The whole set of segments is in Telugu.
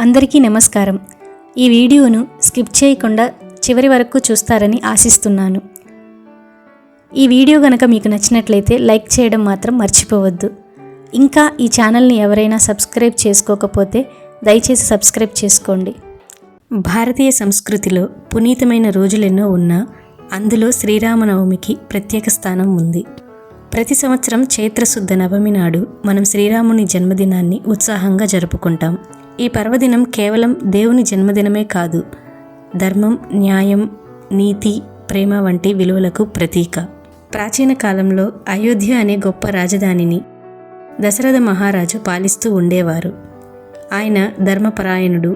అందరికీ నమస్కారం. ఈ వీడియోను స్కిప్ చేయకుండా చివరి వరకు చూస్తారని ఆశిస్తున్నాను. ఈ వీడియో గనక మీకు నచ్చినట్లయితే లైక్ చేయడం మాత్రం మర్చిపోవద్దు. ఇంకా ఈ ఛానల్ని ఎవరైనా సబ్స్క్రైబ్ చేసుకోకపోతే దయచేసి సబ్స్క్రైబ్ చేసుకోండి. భారతీయ సంస్కృతిలో పునీతమైన రోజులెన్నో ఉన్నా అందులో శ్రీరామనవమికి ప్రత్యేక స్థానం ఉంది. ప్రతి సంవత్సరం చైత్రశుద్ధ నవమి నాడు మనం శ్రీరాముని జన్మదినాన్ని ఉత్సాహంగా జరుపుకుంటాం. ఈ పర్వదినం కేవలం దేవుని జన్మదినమే కాదు, ధర్మం, న్యాయం, నీతి, ప్రేమ వంటి విలువలకు ప్రతీక. ప్రాచీన కాలంలో అయోధ్య అనే గొప్ప రాజధానిని దశరథ మహారాజు పాలిస్తూ ఉండేవారు. ఆయన ధర్మపరాయణుడు,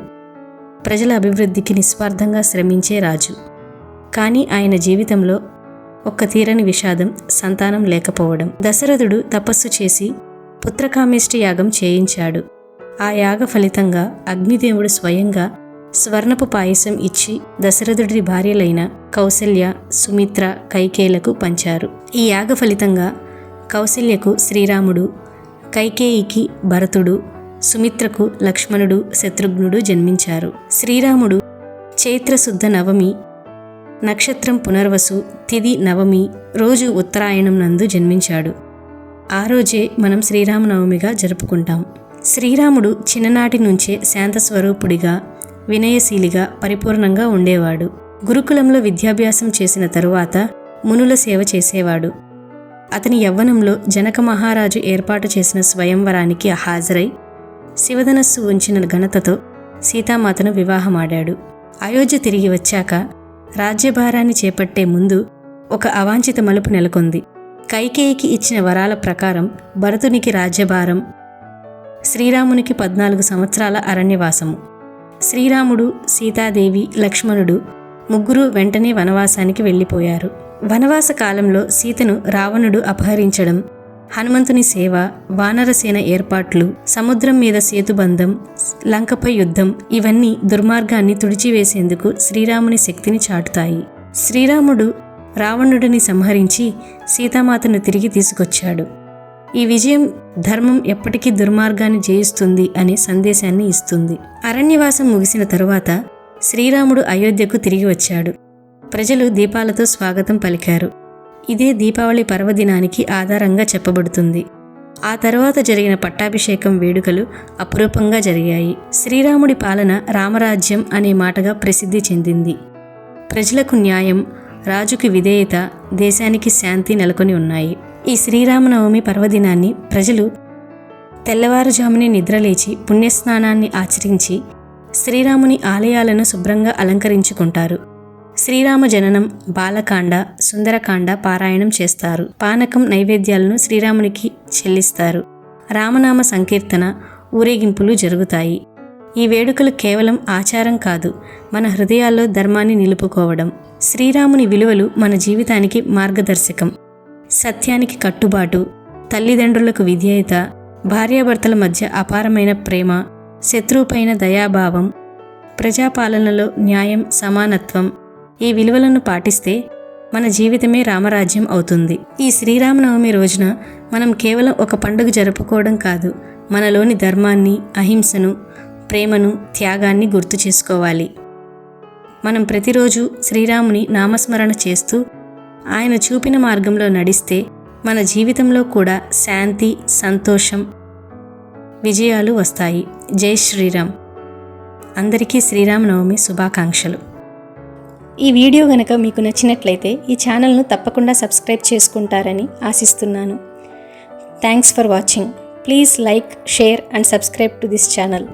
ప్రజల అభివృద్ధికి నిస్వార్థంగా శ్రమించే రాజు. కానీ ఆయన జీవితంలో ఒక్క తీరని విషాదం, సంతానం లేకపోవడం. దశరథుడు తపస్సు చేసి పుత్రకామేష్టి యాగం చేయించాడు. ఆ యాగ ఫలితంగా అగ్నిదేవుడు స్వయంగా స్వర్ణపు పాయసం ఇచ్చి దశరథుడి భార్యలైన కౌసల్య, సుమిత్ర, కైకేయులకు పంచారు. ఈ యాగ ఫలితంగా కౌసల్యకు శ్రీరాముడు, కైకేయికి భరతుడు, సుమిత్రకు లక్ష్మణుడు, శత్రుఘ్నుడు జన్మించారు. శ్రీరాముడు చైత్రశుద్ధ నవమి నక్షత్రం పునర్వసు, తిథి నవమి, రోజు ఉత్తరాయణం నందు జన్మించాడు. ఆ రోజే మనం శ్రీరామనవమిగా జరుపుకుంటాం. శ్రీరాముడు చిన్ననాటి నుంచే శాంత స్వరూపుడిగా, వినయశీలిగా, పరిపూర్ణంగా ఉండేవాడు. గురుకులంలో విద్యాభ్యాసం చేసిన తరువాత మునుల సేవ చేసేవాడు. అతని యవ్వనంలో జనక మహారాజు ఏర్పాటు చేసిన స్వయంవరానికి హాజరై శివధనస్సు ఉంచిన ఘనతతో సీతామాతను వివాహమాడాడు. అయోధ్య తిరిగి వచ్చాక రాజ్యభారాన్ని చేపట్టే ముందు ఒక అవాంఛిత మలుపు నెలకొంది. కైకేయికి ఇచ్చిన వరాల ప్రకారం భరతునికి రాజ్యభారం, శ్రీరామునికి 14 సంవత్సరాల అరణ్యవాసము. శ్రీరాముడు, సీతాదేవి, లక్ష్మణుడు ముగ్గురు వెంటనే వనవాసానికి వెళ్ళిపోయారు. వనవాస కాలంలో సీతను రావణుడు అపహరించడం, హనుమంతుని సేవ, వానరసేన ఏర్పాట్లు, సముద్రం మీద సేతుబంధం, లంకపై యుద్ధం ఇవన్నీ దుర్మార్గాన్ని తుడిచివేసేందుకు శ్రీరాముని శక్తిని చాటుతాయి. శ్రీరాముడు రావణుడిని సంహరించి సీతామాతను తిరిగి తీసుకొచ్చాడు. ఈ విజయం ధర్మం ఎప్పటికీ దుర్మార్గాన్ని జయిస్తుంది అనే సందేశాన్ని ఇస్తుంది. అరణ్యవాసం ముగిసిన తరువాత శ్రీరాముడు అయోధ్యకు తిరిగి వచ్చాడు. ప్రజలు దీపాలతో స్వాగతం పలికారు. ఇదే దీపావళి పర్వదినానికి ఆధారంగా చెప్పబడుతుంది. ఆ తరువాత జరిగిన పట్టాభిషేకం వేడుకలు అపురూపంగా జరిగాయి. శ్రీరాముడి పాలన రామరాజ్యం అనే మాటగా ప్రసిద్ధి చెందింది. ప్రజలకు న్యాయం, రాజుకి విధేయత, దేశానికి శాంతి నెలకొని ఉన్నాయి. ఈ శ్రీరామనవమి పర్వదినాన్ని ప్రజలు తెల్లవారుజామునే నిద్రలేచి పుణ్యస్నానాన్ని ఆచరించి శ్రీరాముని ఆలయాలను శుభ్రంగా అలంకరించుకుంటారు. శ్రీరామ జననం, బాలకాండ, సుందరకాండ పారాయణం చేస్తారు. పానకం, నైవేద్యాలను శ్రీరామునికి చెల్లిస్తారు. రామనామ సంకీర్తన, ఊరేగింపులు జరుగుతాయి. ఈ వేడుకలు కేవలం ఆచారం కాదు, మన హృదయాల్లో ధర్మాన్ని నిలుపుకోవడం. శ్రీరాముని విలువలు మన జీవితానికి మార్గదర్శకం. సత్యానికి కట్టుబాటు, తల్లిదండ్రులకు విధేయత, భార్యాభర్తల మధ్య అపారమైన ప్రేమ, శత్రువుపైన దయాభావం, ప్రజాపాలనలో న్యాయం, సమానత్వం ఈ విలువలను పాటిస్తే మన జీవితమే రామరాజ్యం అవుతుంది. ఈ శ్రీరామనవమి రోజున మనం కేవలం ఒక పండుగ జరుపుకోవడం కాదు, మనలోని ధర్మాన్ని, అహింసను, ప్రేమను, త్యాగాన్ని గుర్తు చేసుకోవాలి. మనం ప్రతిరోజు శ్రీరాముని నామస్మరణ చేస్తూ ఆయన చూపిన మార్గంలో నడిస్తే మన జీవితంలో కూడా శాంతి, సంతోషం, విజయాలు వస్తాయి. జై శ్రీరామ్. అందరికీ శ్రీరామనవమి శుభాకాంక్షలు. ఈ వీడియో గనక మీకు నచ్చినట్లయితే ఈ ఛానల్ను తప్పకుండా సబ్స్క్రైబ్ చేసుకుంటారని ఆశిస్తున్నాను. Thanks for watching. Please like, share and subscribe to this channel.